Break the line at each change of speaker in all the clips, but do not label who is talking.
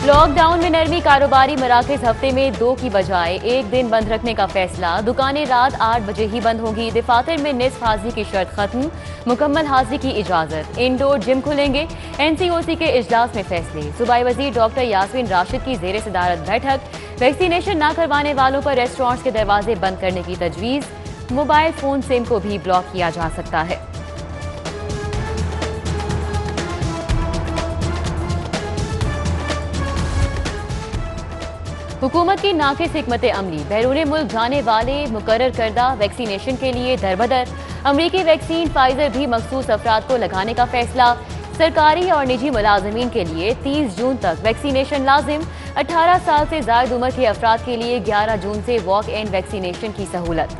Lockdown में नरमी, कारोबारी मराकज हफ्ते में 2 की बजाय 1 दिन बंद रखने का फैसला। दुकानें रात 8 बजे ही बंद होंगी। दफातर में निस्फ हाजिरी की शर्त खत्म, मुकम्मल हाजिरी की इजाजत। इंडोर जिम खुलेंगे। NCOC के इजलास में फैसले। सूबाई वजीर डॉक्टर यास्मीन राशिद की जेर सदारत बैठक। वैक्सीनेशन न करवाने वालों पर रेस्टोरेंट्स के दरवाजे बंद करने की तजवीज़। मोबाइल फोन सिम को भी ब्लॉक किया जा सकता है। हुकूमत की नाकिस हिकमत अमली, बैरून मुल्क जाने वाले मुकर्रर करदा वैक्सीनेशन के लिए दरबदर। अमरीकी वैक्सीन फाइजर भी मखसूस अफराद को लगाने का फैसला। सरकारी और निजी मुलाजमीन के लिए 30 जून तक वैक्सीनेशन लाजिम। 18 साल से जायद उम्र के अफराद के लिए 11 जून से वॉक इन वैक्सीनेशन की सहूलत।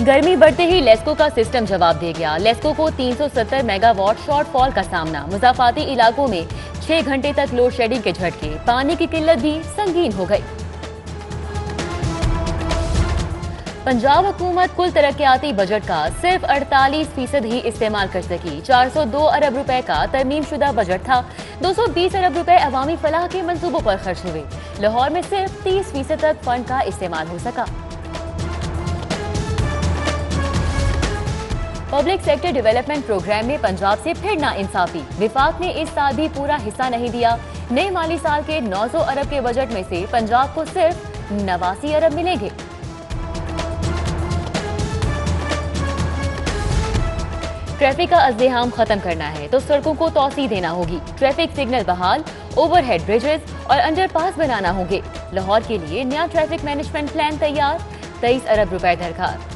गर्मी बढ़ते ही लेस्को का सिस्टम जवाब दे गया। लेस्को को 370 मेगावाट शॉर्टफॉल का सामना। मुजाफाती इलाकों में 6 घंटे तक लोड शेडिंग के झटके। पानी की किल्लत भी संगीन हो गई। पंजाब हुकूमत कुल तरक्याती बजट का सिर्फ 48% ही इस्तेमाल कर सकी। 402 अरब रुपए का तरमीम शुदा बजट था। 220 अरब रुपए अवामी फलाह के मंसूबों पर खर्च हुए। लाहौर में सिर्फ 30% तक फंड का इस्तेमाल हो सका। पब्लिक सेक्टर डेवलपमेंट प्रोग्राम में पंजाब से फिर नाइंसाफी। विफाक ने इस साल भी पूरा हिस्सा नहीं दिया। नए माली साल के 900 अरब के बजट में से पंजाब को सिर्फ 89 अरब मिलेंगे। ट्रैफिक का अज़्दिहाम खत्म करना है तो सड़कों को तौसी देना होगी। ट्रैफिक सिग्नल बहाल, ओवरहेड ब्रिजेस और अंडरपास बनाना होंगे। लाहौर के लिए नया ट्रैफिक मैनेजमेंट प्लान तैयार। 23 अरब रुपए दरकार।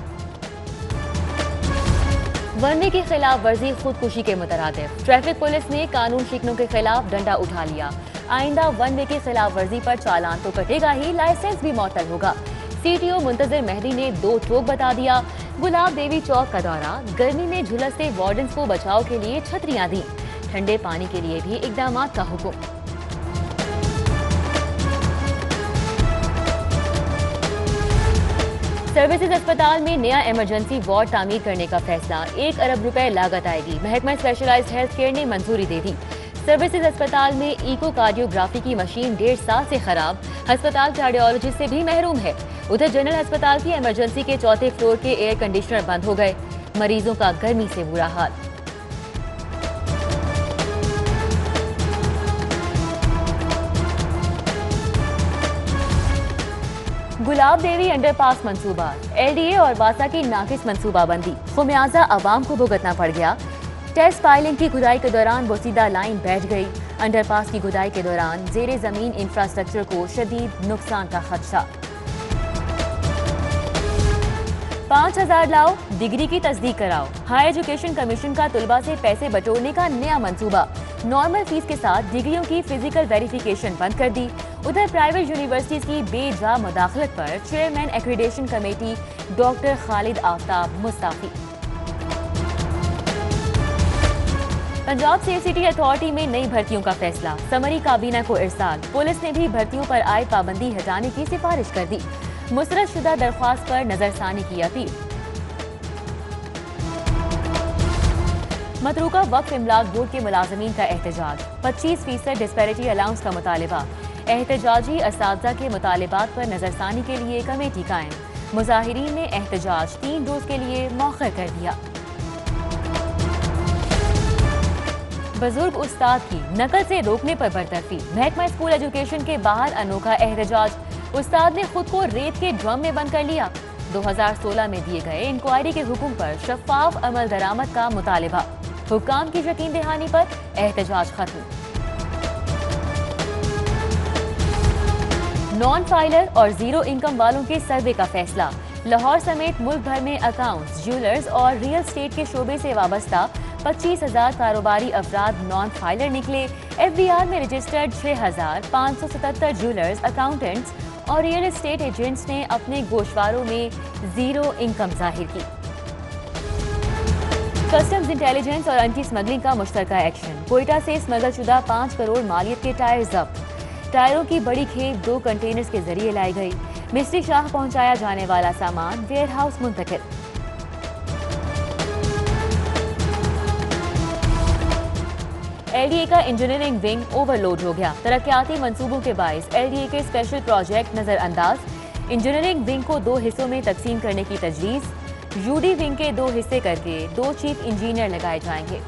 वनवे की खिलाफ वर्जी खुदकुशी के मुतरादिफ। ट्रैफिक पुलिस ने कानून शिकनों के खिलाफ डंडा उठा लिया। आइंदा वनवे की खिलाफ वर्जी पर चालान तो कटेगा ही, लाइसेंस भी मौतल होगा। CTO मुंतजिर मेहदी ने 2 टोक बता दिया। गुलाब देवी चौक का दौरा। गर्मी में झुलसते वार्डन्स को बचाव के लिए छतरियां दी। ठंडे पानी के लिए भी इकदाम का हुक्म। सर्विसेज अस्पताल में नया इमरजेंसी वार्ड तामीर करने का फैसला। 1 अरब रुपए लागत आएगी। महकमा स्पेशलाइज्ड हेल्थ केयर ने मंजूरी दे दी। सर्विसेज अस्पताल में इको कार्डियोग्राफी की मशीन 1.5 साल से खराब। अस्पताल कार्डियोलॉजिस्ट से भी महरूम है। उधर जनरल अस्पताल की इमरजेंसी के 4थे फ्लोर के एयर कंडीशनर बंद हो गए। मरीजों का गर्मी से बुरा हाल। गुलाब देवी अंडरपास मंसूबा। LDA और वासा की नाकिस मंसूबाबंदी। खुमियाजा आवाम को भुगतना पड़ गया। टेस्ट फाइलिंग की खुदाई के दौरान बोसीदा लाइन बैठ गई। अंडरपास की खुदाई के दौरान जेरे जमीन इंफ्रास्ट्रक्चर को शदीद नुकसान का खदशा। 5000 लाओ, डिग्री की तस्दीक कराओ। हाई एजुकेशन कमीशन का तुलबा से पैसे बटोरने का नया मंसूबा। नॉर्मल फीस के साथ डिग्रियों की फिजिकल वेरिफिकेशन बंद कर दी। उधर प्राइवेट यूनिवर्सिटीज की बेजा मुदाखलत पर chairman accreditation committee doctor Khalid Aftab Mustafi. Punjab safe city authority में नई भर्तियों का फैसला। समरी काबीना को इरसाल। पुलिस ने भी भर्तियों पर आयद पाबंदी हटाने की सिफारिश कर दी। मुस्तरद शुदा दरख्वास्त पर नजरसानी की अपील। मतरूका वक्फ इमलाक बोर्ड के मुलाजमीन का एहतजाज। 25% डिस्पैरिटी अलाउंस का मुतालिबा। एहतजाजी असातिज़ा के मुतालिबात पर नजरसानी के लिए कमेटी कायम। मुजाहिरीन ने एहतजाज 3 रोज के लिए मौखर कर दिया। बुजुर्ग उस्ताद की नकल से रोकने पर बरतरफी। महकमा स्कूल एजुकेशन के बाहर अनोखा एहतजाज। उस्ताद ने खुद को रेत के ड्रम में बंद कर लिया। 2016 में दिए गए इंक्वायरी के हुक्म पर शफाफ अमल दरामद का मुतालिबा। हुक्काम की यकीन दहानी पर एहतजाज खत्म। नॉन फाइलर और जीरो इनकम वालों के सर्वे का फैसला। लाहौर समेत मुल्क भर में अकाउंट्स, ज्वेलर्स और रियल स्टेट के शोबे से वाबस्ता 25,000 कारोबारी अफराद नॉन फाइलर निकले। FBR में रजिस्टर्ड 6,577 ज्वेलर्स, अकाउंटेंट्स और रियल एस्टेट एजेंट्स ने अपने गोशवारों में जीरो इनकम जाहिर की। कस्टम्स, इंटेलिजेंस और एंटी स्मगलिंग का मुश्तरका एक्शन। कोयटा से स्मगल शुदा 5 करोड़ मालियत के टायर जब्त। टायरों की बड़ी खेप 2 कंटेनर्स के जरिए लाई गई। मिस्त्री शाह पहुंचाया जाने वाला सामान वेयर हाउस मुंतकिल। LDA का इंजीनियरिंग विंग ओवरलोड हो गया। तरक्याती मंसूबों के बायस LDA के स्पेशल प्रोजेक्ट नजरअंदाज। इंजीनियरिंग विंग को 2 हिस्सों में तकसीम करने की तजवीज़। यूडी विंग के 2 हिस्से करके 2 चीफ इंजीनियर लगाए जाएंगे।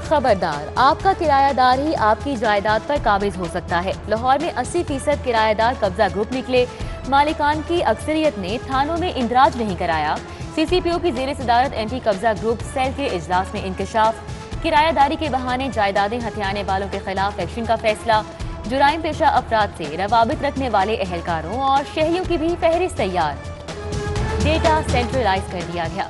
खबरदार, आपका किरायादार ही आपकी जायदाद पर काबिज हो सकता है। लाहौर में 80% किरायादार कब्जा ग्रुप निकले। मालिकान की अक्सरियत ने थानों में इंदराज नहीं कराया। CCPO की जेर सदारत एंटी कब्जा ग्रुप सेल के इजलास में इंकशाफ। किरायादारी के बहाने जायदादें हथियाने वालों के खिलाफ एक्शन का फैसला। जुराइम पेशा अफराद से रवाबित रखने वाले एहलकारों और शहरियों की भी फहरिस्त तैयार। डेटा सेंट्रलाइज कर दिया गया।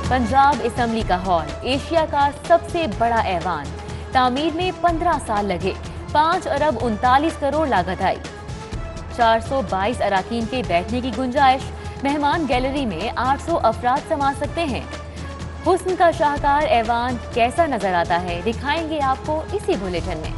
पंजाब असम्बली का हॉल एशिया का सबसे बड़ा ऐवान। तामीर में 15 साल लगे। 5 अरब 39 करोड़ लागत आई। 422 अराकीन के बैठने की गुंजाइश। मेहमान गैलरी में 800 अफराद समा सकते हैं। हुस्न का शाहकार ऐवान कैसा नजर आता है, दिखाएंगे आपको इसी बुलेटिन में।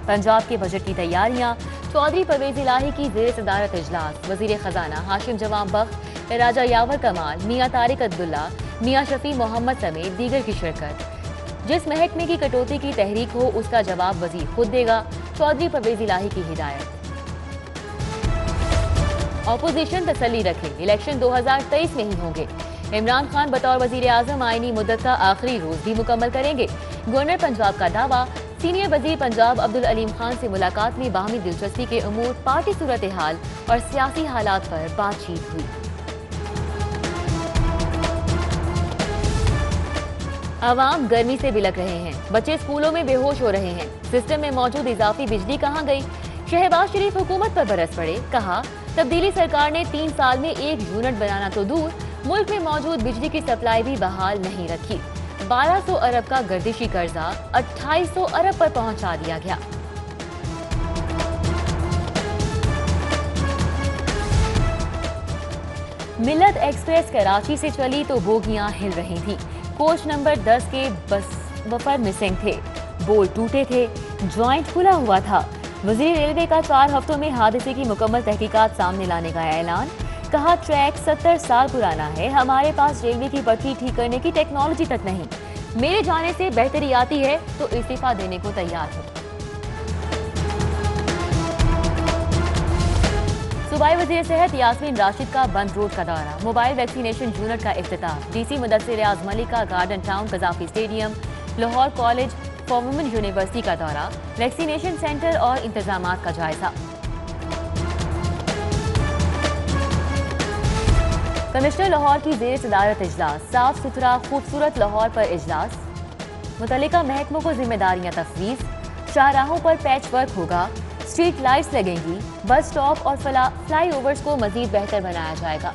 पंजाब के बजट की तैयारियां। चौधरी परवेज इलाही की जेर सदारत इजलास। वजीर खजाना हाशिम जवां बख्श, राजा यावर कमाल, मियां तारिक अब्दुल्ला, मियां शफी मोहम्मद समेत दीगर की शिरकत। जिस महकमे की कटौती की तहरीक हो उसका जवाब वजीर खुद देगा। चौधरी परवेज इलाही की हिदायत। ऑपोजिशन तसल्ली रखे, इलेक्शन 2023 में ही होंगे। इमरान खान बतौर वजीर आजम आईनी मुद्दत का आखिरी रोज भी मुकम्मल करेंगे। गवर्नर पंजाब का दावा। सीनियर वजीर पंजाब अब्दुल अलीम खान से मुलाकात में बाहमी दिलचस्पी के उमूर, पार्टी सूरत हाल और सियासी हालात पर बातचीत हुई। आवाम गर्मी से बिलक रहे हैं। बच्चे स्कूलों में बेहोश हो रहे हैं। सिस्टम में मौजूद इजाफी बिजली कहां गई? शहबाज शरीफ हुकूमत पर बरस पड़े। कहा, तब्दीली सरकार ने 3 साल में 1 यूनिट बनाना तो दूर, मुल्क में मौजूद बिजली की सप्लाई भी बहाल नहीं रखी। 1200 अरब का गर्दिशी कर्जा 2800 अरब पर पहुंचा दिया गया। मिल्लत एक्सप्रेस कराची से चली तो बोगियां हिल रही थी। कोच नंबर 10 के बस वफर मिसिंग थे। बोल्ट टूटे थे। ज्वाइंट खुला हुआ था। वजीर रेलवे का 4 हफ्तों में हादसे की मुकम्मल तहकीकात सामने लाने का ऐलान। कहा, ट्रैक 70 साल पुराना है। हमारे पास रेलवे की पटरी ठीक करने की टेक्नोलॉजी तक नहीं। मेरे जाने से बेहतरी आती है तो इस्तीफा देने को तैयार हूं। सूबाई वजीर सेहत यास्मीन राशिद का बंद रोड का दौरा। मोबाइल वैक्सीनेशन यूनिट का इफ्तिताह। DC मुदस्सिर रियाज मलिक का garden town Gaddafi stadium. Lahore college for women university का दौरा। वैक्सीनेशन सेंटर और इंतजामात का जायजा। कमिश्नर लाहौर की जेर सदारत इजलास। साफ सुथरा खूबसूरत लाहौर पर इजलास। मुतल्लिका महकमों को जिम्मेदारियां तफवीज। शाहराहों पर पैच वर्क होगा। स्ट्रीट लाइट्स लगेंगी। बस स्टॉप और फ्लाईओवर्स को मजीद बेहतर बनाया जाएगा।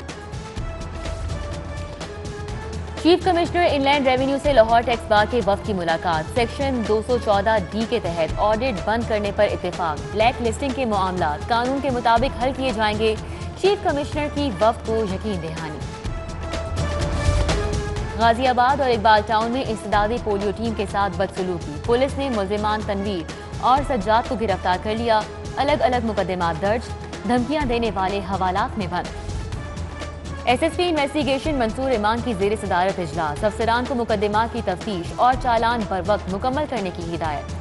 चीफ कमिश्नर इनलैंड रेवेन्यू से लाहौर टैक्स बार के वफ्द की मुलाकात। सेक्शन 214D के तहत ऑडिट बंद करने पर इत्तेफाक। ब्लैक लिस्टिंग के मामलात कानून के मुताबिक हल किए जाएंगे। चीफ कमिश्नर की वफ्द को यकीन दहानी। गाजियाबाद और इकबाल टाउन में इंसदादी पोलियो टीम के साथ बदसलूकी। पुलिस ने मुल्जिमान तनवीर और सज्जाद को गिरफ्तार कर लिया। अलग अलग मुकदमात दर्ज। धमकियां देने वाले हवालात में बंद। SSP इन्वेस्टिगेशन मंसूर इमान की जेर सदारत इजलास। अफसरान को मुकदमात की तफ्तीश और चालान बर वक्त मुकम्मल करने की हिदायत।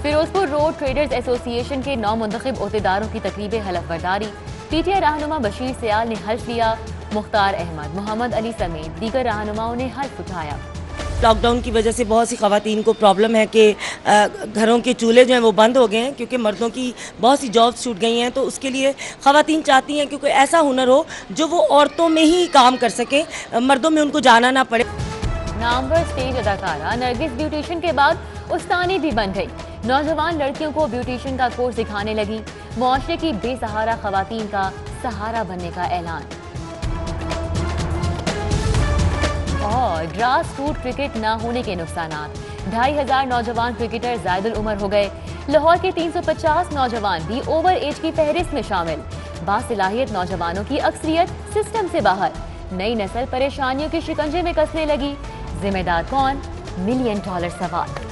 फिरोजपुर रोड ट्रेडर्स एसोसिएशन के 9 मुंतखब ओहदेदारों की तकरीब हलफ बर्दारी। PTI रहनुमा बशीर सियाल ने हल्फ लिया। मुख्तार अहमद, मोहम्मद अली समेत दीगर रहनुमाओं ने हल्फ उठाया।
लॉकडाउन की वजह से बहुत सी ख़वातीन को प्रॉब्लम है कि घरों के चूल्हे जो हैं वो बंद हो गए हैं, क्योंकि मर्दों की बहुत सी जॉब्स छूट गई हैं। तो उसके लिए ख़वातीन चाहती हैं कि कोई ऐसा हुनर हो जो वो औरतों में ही काम कर सकें, मर्दों में उनको जाना ना पड़े।
नामवर स्टेज अदाकारा नरगिस ब्यूटिशियन के बाद उस्तानी भी बन गई। नौजवान लड़कियों को ब्यूटिशियन का कोर्स सिखाने लगी। मुआशरे की बेसहारा ख़वातीन का सहारा बनने का ऐलान। और ग्रास रूट क्रिकेट न होने के नुकसानात। 2500 नौजवान क्रिकेटर जायदुल उमर हो गए। लाहौर के 350 नौजवान भी ओवर एज की फहरिस्त में शामिल। बासलाहियत नौजवानों की अक्सरियत सिस्टम से बाहर। नई नस्ल परेशानियों के शिकंजे में कसने लगी। जिम्मेदार कौन? $1 मिलियन सवाल।